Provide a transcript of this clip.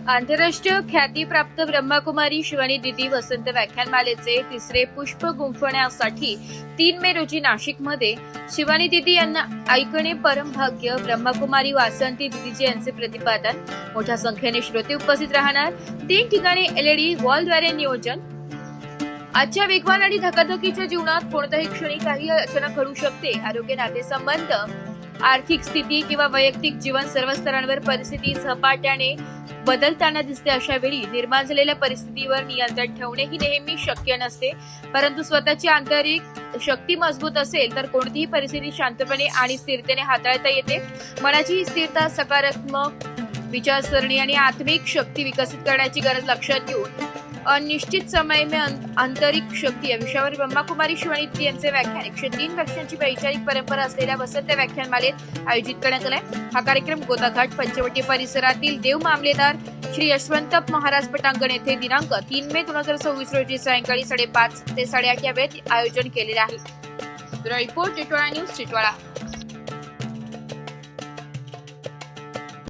आंतरराष्ट्रीय ख्यातीप्राप्त ब्रह्मकुमारी शिवानी दीदी वसंत व्याख्यानमालेचे तिसरे पुष्प गुंफण्यासाठी 3 मे रोजी नाशिकमध्ये शिवानी दीदी यांना ऐकणे परमभाग्य. ब्रह्मकुमारी वासंती दीदीजी यांचे प्रतिपादन. मोठ्या संख्येने श्रोते उपस्थित राहणार. 3 ठिकाणी LED वॉलद्वारे नियोजन. आजच्या वेगवान आणि धकाधकीच्या जीवनात कोणत्याही क्षणी काही अचानक घडू शकते. आरोग्य, नातेसंबंध, आर्थिक स्थिती किंवा वैयक्तिक जीवन सर्व स्तरांवर परिस्थिती झपाट्याने बदलताना दिसते. अशा वेळी निर्माण झालेल्या परिस्थितीवर नियंत्रण ठेवणे ही नेहमी शक्य नसते, परंतु स्वतःची आंतरिक शक्ती मजबूत असेल तर कोणतीही परिस्थिती शांतपणे आणि स्थिरतेने हाताळता येते. मनाची ही स्थिरता, सकारात्मक विचारसरणी आणि आत्मिक शक्ती विकसित करण्याची गरज लक्षात घेऊन अनिश्चित समय में आंतरिक शक्ती या विषयावर ब्रह्मकुमारी शिवानी दीदी यांचे व्याख्यान 103 वर्षांची वैचारिक परंपरा असलेल्या वसंत व्याख्यानमालेत आयोजित करण्यात आलाय. हा कार्यक्रम गोदाघाट पंचवटी परिसरातील देव मामलेदार श्री यशवंत महाराज पटांगण येथे दिनांक 3 मे 2026 रोजी सायंकाळी 5:30 ते 8:30 या वेळेत आयोजन केलेले आहे. Report Titwala news Titwala.